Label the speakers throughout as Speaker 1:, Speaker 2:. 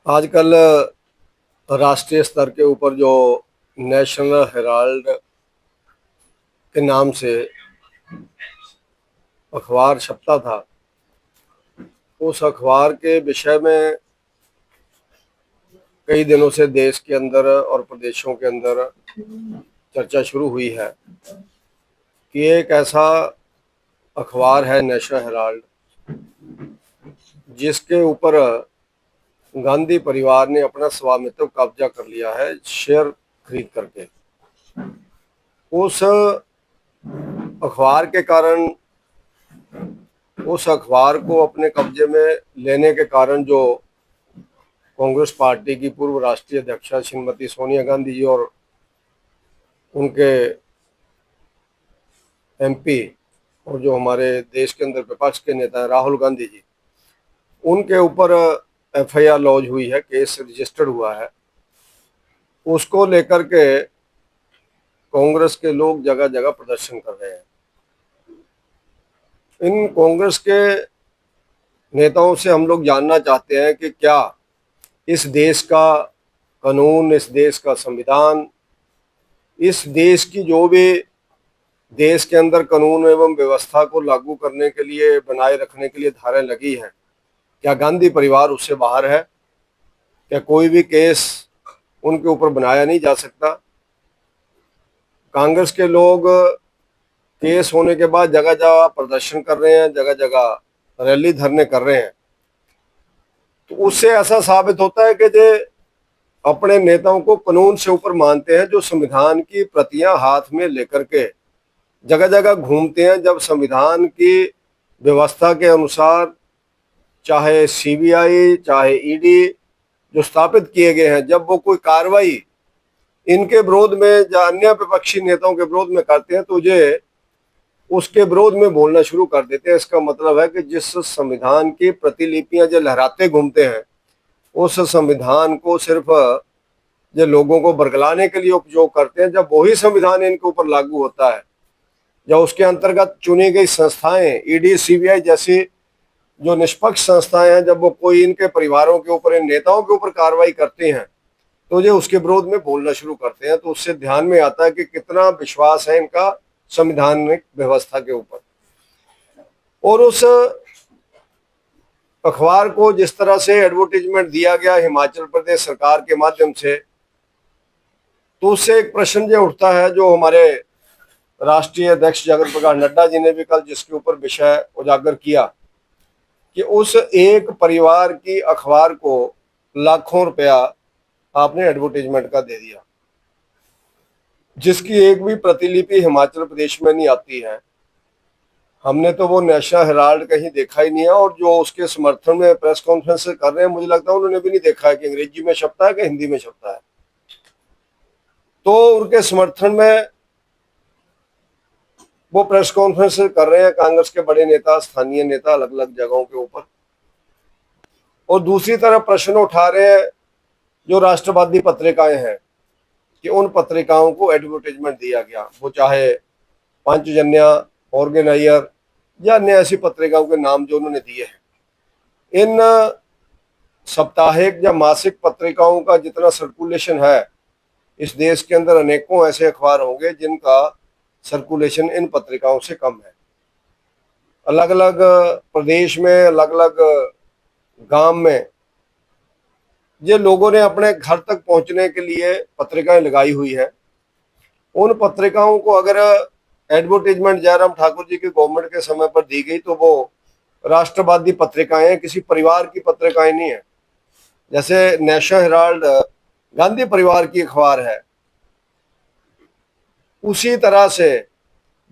Speaker 1: आजकल राष्ट्रीय स्तर के ऊपर जो नेशनल हेराल्ड के नाम से अखबार छपता था, उस अखबार के विषय में कई दिनों से देश के अंदर और प्रदेशों के अंदर चर्चा शुरू हुई है कि एक ऐसा अखबार है नेशनल हेराल्ड जिसके ऊपर गांधी परिवार ने अपना स्वामित्व कब्जा कर लिया है शेयर खरीद करके। उस अखबार के कारण, उस अखबार को अपने कब्जे में लेने के कारण जो कांग्रेस पार्टी की पूर्व राष्ट्रीय अध्यक्षा श्रीमती सोनिया गांधी जी और उनके एमपी और जो हमारे देश के अंदर विपक्ष के नेता हैं राहुल गांधी जी, उनके ऊपर एफआईआर लॉन्च हुई है, केस रजिस्टर्ड हुआ है। उसको लेकर के कांग्रेस के लोग जगह जगह प्रदर्शन कर रहे हैं। इन कांग्रेस के नेताओं से हम लोग जानना चाहते हैं कि क्या इस देश का कानून, इस देश का संविधान, इस देश की जो भी देश के अंदर कानून एवं व्यवस्था को लागू करने के लिए, बनाए रखने के लिए धाराएं लगी हैं, क्या गांधी परिवार उससे बाहर है? क्या कोई भी केस उनके ऊपर बनाया नहीं जा सकता? कांग्रेस के लोग केस होने के बाद जगह जगह प्रदर्शन कर रहे हैं, जगह जगह रैली धरने कर रहे हैं। तो उससे ऐसा साबित होता है कि जो अपने नेताओं को कानून से ऊपर मानते हैं, जो संविधान की प्रतियां हाथ में लेकर के जगह जगह घूमते हैं। जब संविधान की व्यवस्था के अनुसार चाहे सीबीआई, चाहे ईडी जो स्थापित किए गए हैं, जब वो कोई कार्रवाई इनके विरोध में या अन्य विपक्षी नेताओं के विरोध में करते हैं तो ये उसके विरोध में बोलना शुरू कर देते हैं। इसका मतलब है कि जिस संविधान की प्रतिलिपियां जो लहराते घूमते हैं, उस संविधान को सिर्फ जो लोगों को बरगलाने के लिए उपयोग करते हैं। जब वही संविधान इनके ऊपर लागू होता है, जब उसके अंतर्गत चुनी गई संस्थाएं, ईडी, सीबीआई जैसी जो निष्पक्ष संस्थाएं हैं, जब वो कोई इनके परिवारों के ऊपर, इन नेताओं के ऊपर कार्रवाई करते हैं तो ये उसके विरोध में बोलना शुरू करते हैं। तो उससे ध्यान में आता है कि कितना विश्वास है इनका संवैधानिक व्यवस्था के ऊपर। और उस अखबार को जिस तरह से एडवर्टीजमेंट दिया गया हिमाचल प्रदेश सरकार के माध्यम से, तो उससे एक प्रश्न जो उठता है, जो हमारे राष्ट्रीय अध्यक्ष जगत प्रकाश नड्डा जी ने भी कल जिसके ऊपर विषय उजागर किया कि उस एक परिवार की अखबार को लाखों रुपया आपने एडवर्टीजमेंट का दे दिया, जिसकी एक भी प्रतिलिपि हिमाचल प्रदेश में नहीं आती है। हमने तो वो नेशनल हेराल्ड कहीं देखा ही नहीं है, और जो उसके समर्थन में प्रेस कॉन्फ्रेंस कर रहे हैं, मुझे लगता है उन्होंने भी नहीं देखा है कि अंग्रेजी में छपता है कि हिंदी में छपता है। तो उनके समर्थन में वो प्रेस कॉन्फ्रेंस कर रहे हैं कांग्रेस के बड़े नेता, स्थानीय नेता, अलग अलग जगहों के ऊपर। और दूसरी तरफ प्रश्न उठा रहे हैं जो राष्ट्रवादी पत्रिकाएं हैं कि उन पत्रिकाओं को एडवर्टाइजमेंट दिया गया, वो चाहे पंचजन्या, ऑर्गेनाइजर या अन्य ऐसी पत्रिकाओं के नाम जो उन्होंने दिए हैं। इन साप्ताहिक या मासिक पत्रिकाओं का जितना सर्कुलेशन है इस देश के अंदर, अनेकों ऐसे अखबार होंगे जिनका सर्कुलेशन इन पत्रिकाओं से कम है। अलग अलग प्रदेश में, अलग अलग गांव में ये लोगों ने अपने घर तक पहुंचने के लिए पत्रिकाएं लगाई हुई है। उन पत्रिकाओं को अगर एडवर्टीजमेंट जयराम ठाकुर जी की गवर्नमेंट के समय पर दी गई तो वो राष्ट्रवादी पत्रिकाएं, किसी परिवार की पत्रिकाएं नहीं है। जैसे नेशनल हेराल्ड गांधी परिवार की अखबार है, उसी तरह से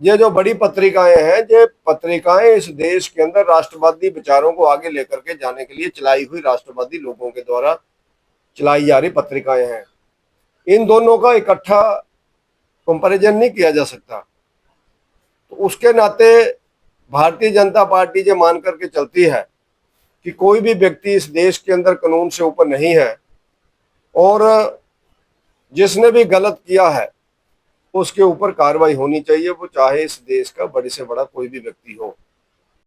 Speaker 1: ये जो बड़ी पत्रिकाएं हैं, ये पत्रिकाएं इस देश के अंदर राष्ट्रवादी विचारों को आगे लेकर के जाने के लिए चलाई हुई, राष्ट्रवादी लोगों के द्वारा चलाई जा रही पत्रिकाएं हैं। इन दोनों का इकट्ठा कंपैरिजन नहीं किया जा सकता। तो उसके नाते भारतीय जनता पार्टी ये मान करके चलती है कि कोई भी व्यक्ति इस देश के अंदर कानून से ऊपर नहीं है, और जिसने भी गलत किया है उसके ऊपर कार्रवाई होनी चाहिए, वो चाहे इस देश का बड़े से बड़ा कोई भी व्यक्ति हो।